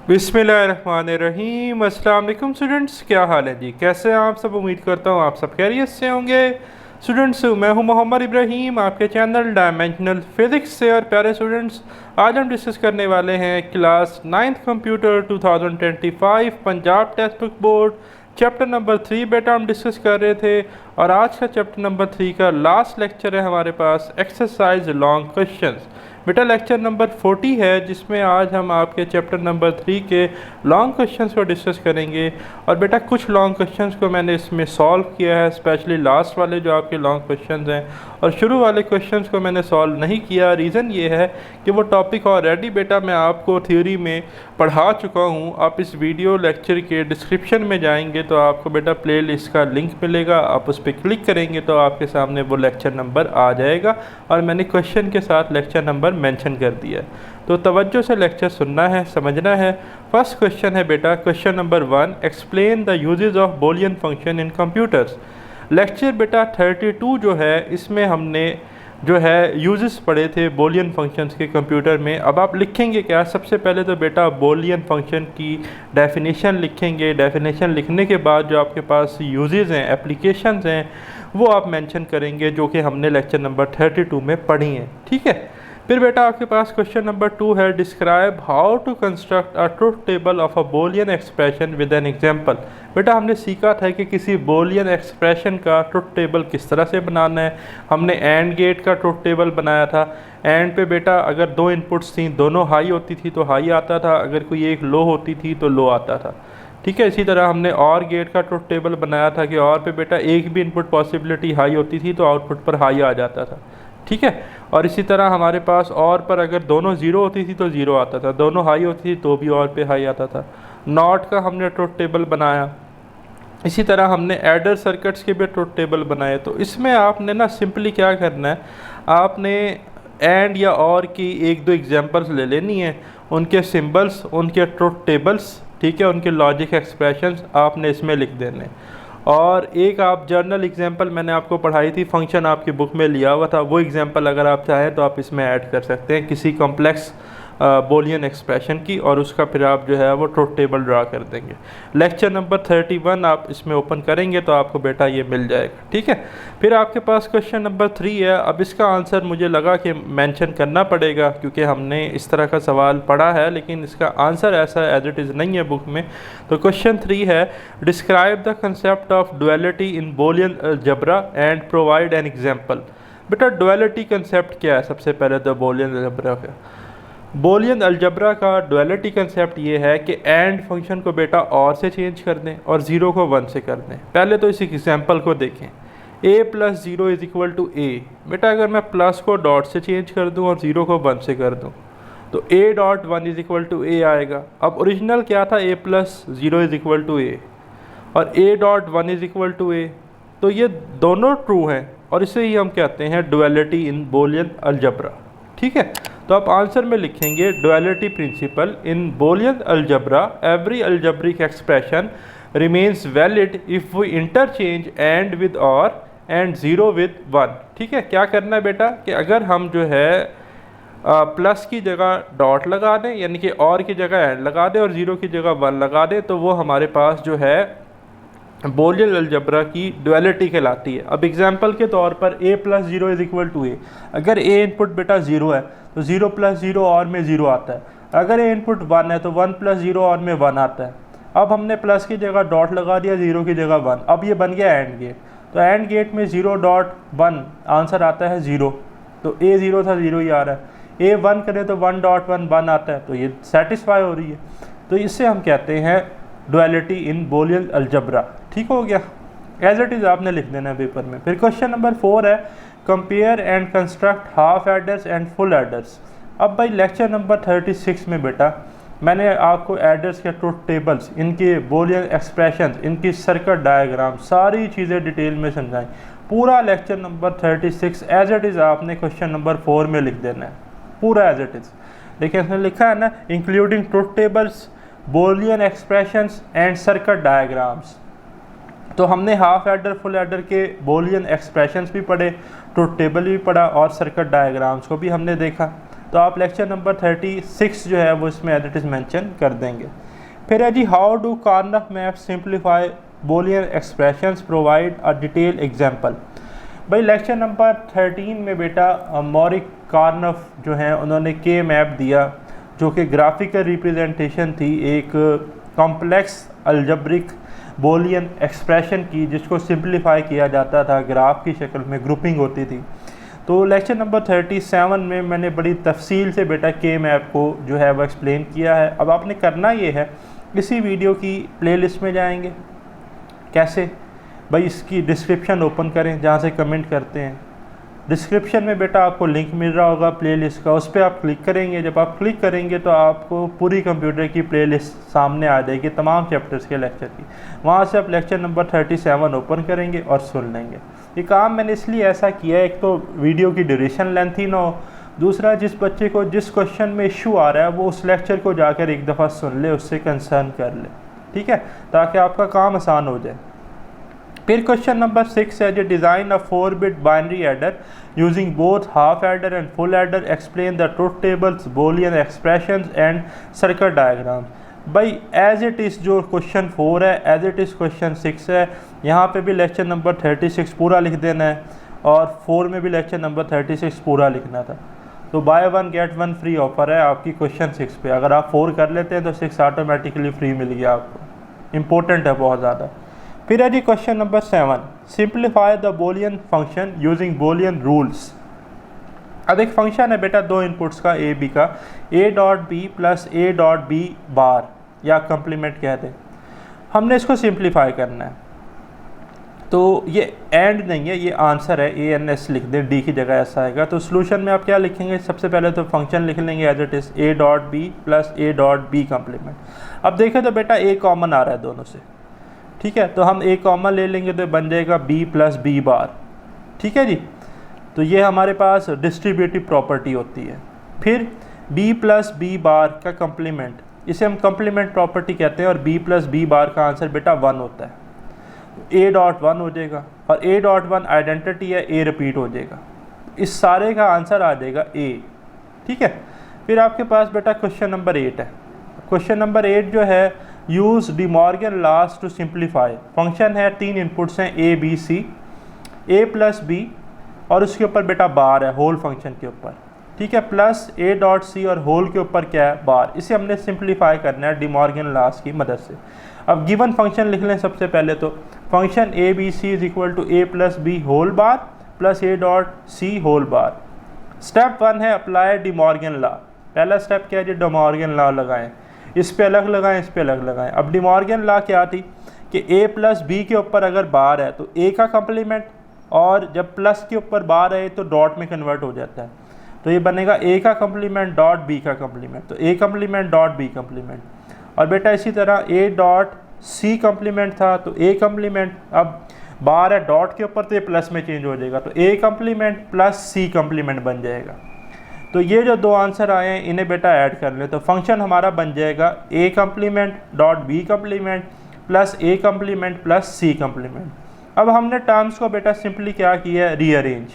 बिस्मिल्लाहिर्रहमानिर्रहीम। अस्सलाम वालेकुम स्टूडेंट्स, क्या हाल है जी? कैसे हैं आप सब? उम्मीद करता हूँ आप सब खैरियत से होंगे। स्टूडेंट्स, मैं हूँ मोहम्मद इब्राहीम, आपके चैनल डायमेंशनल फिज़िक्स से। और प्यारे स्टूडेंट्स, आज हम डिस्कस करने वाले हैं class 9th computer 2025 Punjab text book board chapter number 3 बेटा हम डिस्कस कर रहे थे। और आज का चैप्टर नंबर 3 का लास्ट लेक्चर है हमारे पास, एक्सरसाइज लॉन्ग क्वेश्चंस। बेटा लेक्चर नंबर 40 है, जिसमें आज हम आपके चैप्टर नंबर 3 के लॉन्ग क्वेश्चंस को डिस्कस करेंगे। और बेटा कुछ लॉन्ग क्वेश्चंस को मैंने इसमें सॉल्व किया है, स्पेशली लास्ट वाले जो आपके लॉन्ग क्वेश्चंस हैं, और शुरू वाले क्वेश्चंस को मैंने सॉल्व नहीं किया। रीज़न ये है कि वो टॉपिक ऑलरेडी बेटा मैं आपको थ्योरी में पढ़ा चुका हूँ। आप इस वीडियो लेक्चर के डिस्क्रिप्शन में जाएंगे तो आपको बेटा प्ले लिस्ट का लिंक मिलेगा, आप उस पर क्लिक करेंगे तो आपके सामने वो लेक्चर नंबर आ जाएगा और मैंने क्वेश्चन के साथ लेक्चर नंबर मेंशन कर दिया है। तो तवज्जो से लेक्चर सुनना है, समझना है। फर्स्ट क्वेश्चन है बेटा, question number 1, explain the uses of Boolean function in computers. Lecture बेटा 32 जो है, इसमें हमने जो है यूजेस पढ़े थे बूलियन फंक्शंस के कंप्यूटर में। अब आप लिखेंगे क्या? सबसे पहले तो बेटा बूलियन फंक्शन की डेफिनेशन लिखेंगे। डेफिनेशन लिखने के बाद जो आपके पास यूजेस हैं, एप्लीकेशंस हैं, वो आप मेंशन करेंगे, जो कि हमने लेक्चर नंबर 32 में पढ़ी हैं। ठीक है। फिर बेटा आपके पास क्वेश्चन नंबर 2 है, describe how to construct a truth table of a Boolean expression with an example. बेटा हमने सीखा था कि किसी बूलियन एक्सप्रेशन का ट्रुथ टेबल किस तरह से बनाना है। हमने एंड गेट का ट्रुथ टेबल बनाया था। एंड पे बेटा अगर दो इनपुट्स थी, दोनों हाई होती थी तो हाई आता था, अगर कोई एक लो होती थी तो लो आता था। ठीक है। इसी तरह हमने और गेट का ट्रुथ टेबल बनाया था कि और पे बेटा एक भी इनपुट पॉसिबिलिटी हाई होती थी तो आउटपुट पर हाई आ जाता था। ठीक है। और इसी तरह हमारे पास और पर अगर दोनों ज़ीरो होती थी तो ज़ीरो आता था, दोनों हाई होती थी तो भी और पे हाई आता था। नॉट का हमने ट्रुथ टेबल बनाया। इसी तरह हमने एडर सर्किट्स के भी ट्रुथ टेबल बनाए। तो इसमें आपने ना सिंपली क्या करना है, आपने एंड या और की एक दो एग्जांपल्स ले लेनी है, उनके सिंबल्स, उनके ट्रुथ टेबल्स, ठीक है, उनके लॉजिक एक्सप्रेशंस आपने इसमें लिख देने। और एक आप जर्नल एग्जांपल मैंने आपको पढ़ाई थी, फंक्शन आपकी बुक में लिया हुआ था, वो एग्जांपल अगर आप चाहें तो आप इसमें ऐड कर सकते हैं किसी कॉम्प्लेक्स बूलियन एक्सप्रेशन की, और उसका फिर आप जो है वो ट्रुथ टेबल ड्रा कर देंगे। लेक्चर नंबर 31 आप इसमें ओपन करेंगे तो आपको बेटा ये मिल जाएगा। ठीक है। फिर आपके पास क्वेश्चन नंबर 3 है। अब इसका आंसर मुझे लगा कि मेंशन करना पड़ेगा क्योंकि हमने इस तरह का सवाल पढ़ा है, लेकिन इसका आंसर ऐसा एज इट इज़ नहीं है बुक में। तो क्वेश्चन 3 है, describe the concept of duality in Boolean algebra and provide an example. बेटा डुअलिटी कंसेप्ट क्या है? सबसे पहले तो बूलियन अलजेब्रा का, बूलियन अलजेब्रा का डुअलिटी कंसेप्ट ये है कि एंड फंक्शन को बेटा और से चेंज कर दें और ज़ीरो को 1 से कर दें। पहले तो इस एग्जांपल को देखें, a plus zero is equal to a। बेटा अगर मैं प्लस को डॉट से चेंज कर दूं और ज़ीरो को 1 से कर दूं तो a dot 1 is equal to a आएगा। अब ओरिजिनल क्या था? a plus zero is equal to a और a dot 1 is equal to a। तो ये दोनों ट्रू हैं और इसे ही हम कहते हैं डुअलिटी इन बूलियन अलजेब्रा। ठीक है। तो आप आंसर में लिखेंगे, duality principle in Boolean algebra, every algebraic expression remains valid if we interchange and with or and zero with 1। ठीक है। क्या करना है बेटा कि अगर हम जो है प्लस की जगह डॉट लगा दें, यानी कि और की जगह एंड लगा दें और ज़ीरो की जगह 1 लगा दें, तो वो हमारे पास जो है बूलियन अलजेब्रा की डुअलिटी कहलाती है। अब एग्जांपल के तौर पर a plus zero is equal to a। अगर a इनपुट बेटा ज़ीरो है तो ज़ीरो प्लस ज़ीरो और में ज़ीरो आता है। अगर a इनपुट 1 है तो 1 प्लस ज़ीरो और में 1 आता है। अब हमने प्लस की जगह डॉट लगा दिया, ज़ीरो की जगह 1। अब ये बन गया एंड गेट। तो एंड गेट में 0 डॉट 1 आंसर आता है 0। तो a 0 था, 0 ही आ रहा है। a 1 करें तो 1 डॉट 1 1 आता है, तो ये सेटिस्फाई हो रही है। तो इससे हम कहते हैं डुअलिटी इन बूलियन अलजेब्रा। ठीक हो गया। एज इट इज़ आपने लिख देना है पेपर में। फिर क्वेश्चन नंबर 4 है, compare and construct half aiders and full aiders. अब भाई लेक्चर नंबर 36 में बेटा मैंने आपको एडर्स के ट्रुथ टेबल्स, इनके बूलियन एक्सप्रेशन, इनकी सर्किट डायग्राम, सारी चीज़ें डिटेल में समझाएं। पूरा lecture number 36 as it is आपने क्वेश्चन नंबर 4 में लिख देना है, पूरा एज इट इज़। देखिए इसमें लिखा है ना, including truth tables, Boolean expressions and circuit diagrams. तो हमने हाफ एडर फुल एडर के बूलियन एक्सप्रेशंस भी पढ़े, ट्रुथ टेबल भी पढ़ा और सर्किट डायग्राम्स को भी हमने देखा। तो आप लेक्चर नंबर 36 जो है वो इसमें एज इट इज़ मेंशन कर देंगे। फिर है जी how do Karnaugh map simplify Boolean expressions, provide a detail example. भाई लेक्चर नंबर 13 में बेटा मॉरिक कार्नफ जो हैं उन्होंने के मैप दिया जो कि ग्राफिकल रिप्रेजेंटेशन थी एक कॉम्प्लेक्स अलजब्रिक बूलियन एक्सप्रेशन की, जिसको सिंप्लीफाई किया जाता था, ग्राफ की शक्ल में ग्रुपिंग होती थी। तो लेक्चर नंबर 37 में मैंने बड़ी तफसील से बेटा के मैप को जो है वो एक्सप्लेन किया है। अब आपने करना ये है, इसी वीडियो की प्लेलिस्ट में जाएंगे। कैसे भाई, इसकी डिस्क्रिप्शन ओपन करें जहाँ से कमेंट करते हैं, डिस्क्रिप्शन में बेटा आपको लिंक मिल रहा होगा प्लेलिस्ट का, उस पर आप क्लिक करेंगे। जब आप क्लिक करेंगे तो आपको पूरी कंप्यूटर की प्लेलिस्ट सामने आ जाएगी तमाम चैप्टर्स के लेक्चर की। वहाँ से आप लेक्चर नंबर 37 ओपन करेंगे और सुन लेंगे। ये काम मैंने इसलिए ऐसा किया है, एक तो वीडियो की ड्यूरेशन लेंथी ना हो, दूसरा जिस बच्चे को जिस क्वेश्चन में इशू आ रहा है वो उस लेक्चर को जाकर एक दफ़ा सुन ले, उससे कंसर्न कर ले, ठीक है, ताकि आपका काम आसान हो जाए। फिर क्वेश्चन नंबर 6 है जो डिज़ाइन अ 4-बिट binary adder using both half adder and full adder, explain the truth tables, Boolean expressions and circuit diagrams. भाई एज इट इज़ जो क्वेश्चन 4 है एज इट इज़ क्वेश्चन 6 है। यहाँ पे भी लेक्चर नंबर 36 पूरा लिख देना है और 4 में भी लेक्चर नंबर 36 पूरा लिखना था। तो बाय 1 गेट 1 फ्री ऑफर है आपकी क्वेश्चन 6 पे। अगर आप 4 कर लेते हैं तो 6 ऑटोमेटिकली फ्री मिल गया आपको, इम्पोर्टेंट है बहुत ज़्यादा। फिर है जी question number 7, simplify the Boolean function using Boolean rules. अब एक फंक्शन है बेटा दो इनपुट्स का ए बी का, A dot B plus A dot B bar या कम्प्लीमेंट कहते हैं। हमने इसको सिंप्लीफाई करना है, तो ये एंड नहीं है, ये आंसर है, ए एन एस लिख दें, डी की जगह ऐसा आएगा। तो सोल्यूशन में आप क्या लिखेंगे, सबसे पहले तो फंक्शन लिख लेंगे as it is A dot B plus A dot B complement. अब देखें तो बेटा ए कॉमन आ रहा है दोनों से, ठीक है, तो हम ए कॉमन ले लेंगे तो बन जाएगा बी प्लस बी बार, ठीक है जी। तो ये हमारे पास डिस्ट्रीब्यूटिव प्रॉपर्टी होती है। फिर बी प्लस बी बार का कम्प्लीमेंट, इसे हम कम्प्लीमेंट प्रॉपर्टी कहते हैं, और बी प्लस बी बार का आंसर बेटा 1 होता है। ए डॉट 1 हो जाएगा और ए डॉट 1 आइडेंटिटी है, ए रिपीट हो जाएगा, इस सारे का आंसर आ जाएगा ए, ठीक है। फिर आपके पास बेटा क्वेश्चन नंबर 8 है। क्वेश्चन नंबर 8 जो है use De Morgan laws to simplify. Function है, 3 इनपुट्स हैं A B C, A plus B और उसके ऊपर बेटा बार है होल फंक्शन के ऊपर, ठीक है, प्लस ए डॉट सी और होल के ऊपर क्या है, बार। इसे हमने सिंप्लीफाई करना है डी मॉर्गन लॉस की मदद से। अब गिवन फंक्शन लिख लें सबसे पहले, तो function A B C is equal to A plus B whole bar plus A dot C whole bar. Step 1 है अप्लाई डी मॉर्गन लॉ। पहला स्टेप क्या है जी, डी मॉर्गन लॉ लगाएं, इस पे अलग लगाएं, इस पे अलग लगाएं। अब डी मॉर्गन लॉ क्या थी कि ए प्लस बी के ऊपर अगर बार है तो ए का कम्प्लीमेंट, और जब प्लस के ऊपर बार है तो डॉट में कन्वर्ट हो जाता है, तो ये बनेगा ए का कम्प्लीमेंट डॉट बी का कम्प्लीमेंट, तो A complement dot B complement. और बेटा इसी तरह ए डॉट सी कम्प्लीमेंट था तो ए कम्प्लीमेंट, अब बार है डॉट के ऊपर तो ये प्लस में चेंज हो जाएगा, तो A complement plus C complement बन जाएगा। तो ये जो दो आंसर आए हैं इन्हें बेटा ऐड कर लें, तो फंक्शन हमारा बन जाएगा A complement dot B complement plus A complement plus C complement. अब हमने टर्म्स को बेटा सिंपली क्या किया है, rearrange,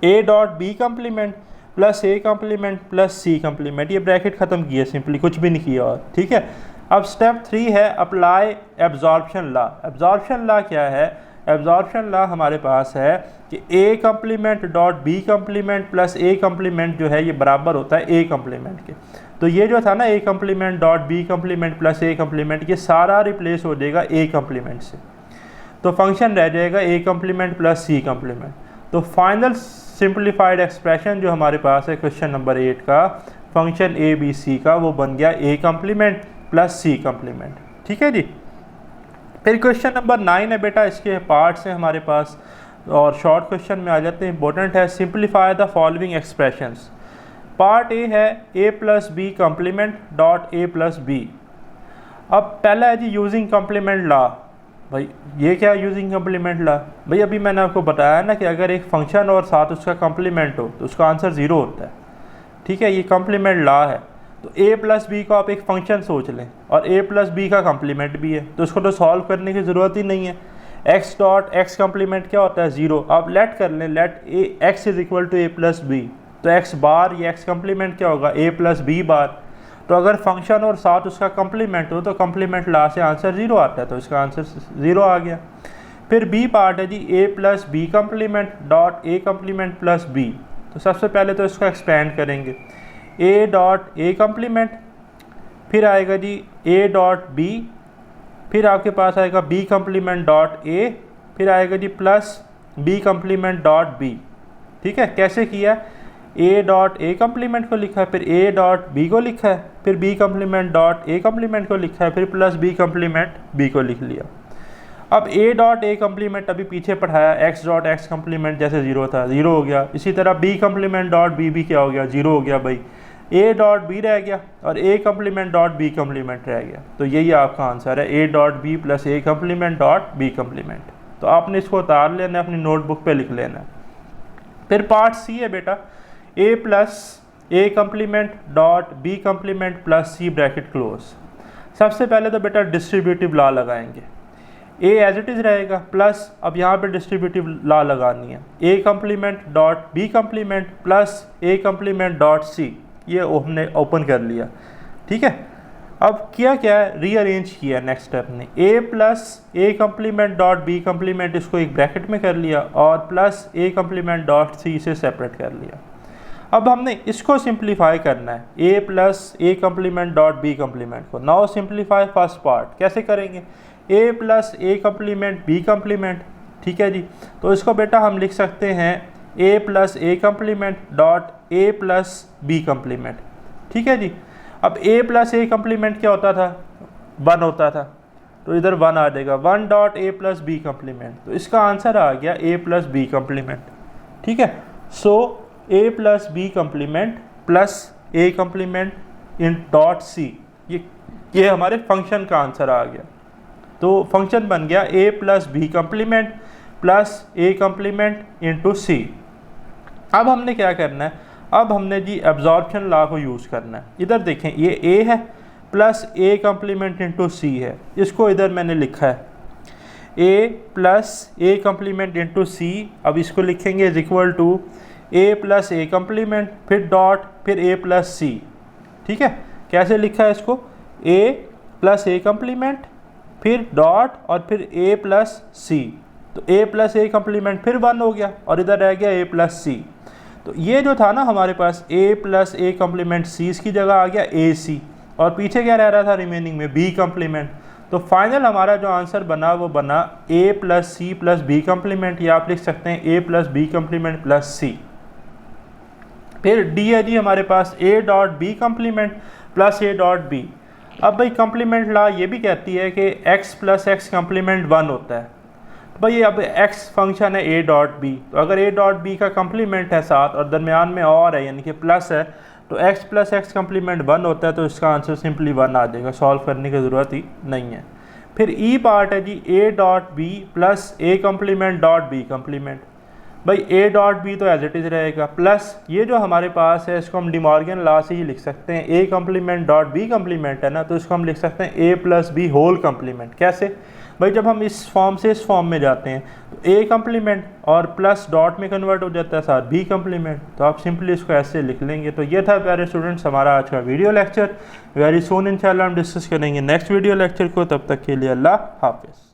A dot B complement plus A complement plus C complement, ये ब्रैकेट ख़त्म किया सिंपली, कुछ भी नहीं किया और, ठीक है। अब स्टेप 3 है apply absorption law. Absorption law क्या है, एब्जॉर्प्शन लॉ हमारे पास है कि A complement dot B complement plus A complement जो है ये बराबर होता है ए कम्प्लीमेंट के। तो ये जो था ना A complement dot B complement plus A complement, ये सारा रिप्लेस हो जाएगा ए कम्प्लीमेंट से, तो फंक्शन रह जाएगा A complement plus C complement. तो फाइनल सिंप्लीफाइड एक्सप्रेशन जो हमारे पास है क्वेश्चन नंबर 8 का, फंक्शन ए बी सी का, वो बन गया A complement plus C complement, ठीक है जी। फिर क्वेश्चन नंबर 9 है बेटा, इसके पार्ट्स हैं हमारे पास और शॉर्ट क्वेश्चन में आ जाते हैं, इंपॉर्टेंट है। Simplify the following expressions. Part A है A plus B complement dot A plus B. अब पहला है जी यूजिंग कम्प्लीमेंट लॉ। भाई ये क्या यूजिंग कम्प्लीमेंट लॉ, भाई अभी मैंने आपको बताया ना कि अगर एक फंक्शन और साथ उसका कम्प्लीमेंट हो तो उसका आंसर 0 होता है, ठीक है, ये कम्प्लीमेंट लॉ है। तो a प्लस बी को आप एक फंक्शन सोच लें और a प्लस बी का कम्प्लीमेंट भी है, तो उसको तो सॉल्व करने की ज़रूरत ही नहीं है। x डॉट एक्स कम्प्लीमेंट क्या होता है, 0। आप लेट कर लें, let A X is equal to A plus B, तो एक्स बार या एक्स कम्प्लीमेंट क्या होगा, ए प्लस बी बार। तो अगर फंक्शन और साथ उसका कम्प्लीमेंट हो तो कम्प्लीमेंट ला से आंसर 0 आता है, तो इसका आंसर 0 आ गया। फिर बी पार्ट है जी A plus B complement dot A complement plus B. तो सबसे पहले तो इसको एक्सपेंड करेंगे, ए डॉट ए कम्प्लीमेंट, फिर आएगा जी ए डॉट बी, फिर आपके पास आएगा बी कम्प्लीमेंट डॉट ए, फिर आएगा जी plus B complement dot B. ठीक है, कैसे किया, ए डॉट ए कम्प्लीमेंट को लिखा है, फिर ए डॉट बी को लिखा है, फिर B complement dot A complement को लिखा है, फिर प्लस बी कम्प्लीमेंट बी को लिख लिया। अब ए डॉट ए कम्प्लीमेंट अभी पीछे पढ़ाया, एक्स डॉट एक्स कम्प्लीमेंट जैसे 0 था 0 हो गया। इसी तरह बी कम्प्लीमेंट डॉट बी भी क्या हो गया, 0 हो गया भाई। ए डॉट बी रह गया और A complement dot B complement रह गया। तो यही आपका आंसर है, A dot B plus A complement dot B complement. तो आपने इसको उतार लेना है, अपनी नोटबुक पे लिख लेना है। फिर पार्ट सी है बेटा, A plus A complement dot B complement plus C bracket close. सबसे पहले तो बेटा डिस्ट्रीब्यूटिव लॉ लगाएंगे, ए एज इट इज़ रहेगा प्लस, अब यहाँ पे डिस्ट्रीब्यूटिव लॉ लगानी है, A complement dot B complement plus A complement dot C. ये हमने ओपन कर लिया। ठीक है, अब किया क्या है, रीअरेंज किया नेक्स्ट स्टेप ने, A plus A complement dot B complement इसको एक ब्रैकेट में कर लिया और plus A complement dot C से सेपरेट कर लिया। अब हमने इसको सिंप्लीफाई करना है, A plus A complement dot B complement को। नाउ सिंप्लीफाई फर्स्ट पार्ट, कैसे करेंगे, A plus A complement B complement. ठीक है जी, तो इसको बेटा हम लिख सकते हैं A plus A complement dot A plus B complement. ठीक है जी, अब ए प्लस ए कम्प्लीमेंट क्या होता था, 1 होता था, तो इधर 1 आ जाएगा, 1 dot A plus B complement. तो इसका आंसर आ गया ए प्लस बी कम्प्लीमेंट। ठीक है, so A plus B complement plus A complement in dot C, ये हमारे फंक्शन का आंसर आ गया। तो फंक्शन बन गया A plus B complement plus A complement into C. अब हमने क्या करना है, अब हमने जी एब्जॉर्प्शन लॉ को यूज़ करना है। इधर देखें, ये ए है plus A complement into C है, इसको इधर मैंने लिखा है A plus A complement into C. अब इसको लिखेंगे is equal to A plus A complement, फिर डॉट, फिर ए प्लस सी। ठीक है, कैसे लिखा है इसको, ए प्लस ए कम्प्लीमेंट, फिर डॉट और फिर ए प्लस सी। तो ए प्लस ए कम्प्लीमेंट फिर 1 हो गया और इधर रह गया ए प्लस सी। तो ये जो था ना हमारे पास ए प्लस ए कम्प्लीमेंट सी, इसकी जगह आ गया ए सी, और पीछे क्या रह रहा था रिमेनिंग में, बी कम्प्लीमेंट। तो फाइनल हमारा जो आंसर बना वो बना A plus C plus B complement, या आप लिख सकते हैं A plus B complement plus C. फिर डी है जी हमारे पास A dot B complement plus A dot B. अब भाई कम्प्लीमेंट लॉ ये भी कहती है कि x प्लस एक्स कम्प्लीमेंट 1 होता है। तो भाई अब x फंक्शन है a डॉट बी, तो अगर a डॉट बी का कम्प्लीमेंट है साथ और दरमियान में और है यानी कि प्लस है, तो x प्लस एक्स कम्प्लीमेंट 1 होता है, तो इसका आंसर सिंपली 1 आ जाएगा, सॉल्व करने की ज़रूरत ही नहीं है। फिर ई पार्ट है जी a dot B plus A complement dot B complement. भाई ए डॉट बी तो एज इट इज़ रहेगा, प्लस ये जो हमारे पास है इसको हम डिमॉर्गन लॉ से ही लिख सकते हैं, A complement dot B complement है ना, तो इसको हम लिख सकते हैं A plus B whole complement. कैसे भाई, जब हम इस फॉर्म से इस फॉर्म में जाते हैं तो ए कम्प्लीमेंट और प्लस डॉट में कन्वर्ट हो जाता है साथ बी कम्प्लीमेंट, तो आप सिंपली इसको ऐसे लिख लेंगे। तो ये था प्यारे स्टूडेंट्स हमारा आज का वीडियो लेक्चर। वेरी सून इंशाल्लाह हम डिस्कस करेंगे नेक्स्ट वीडियो लेक्चर को, तब तक के लिए अल्लाह हाफिज़।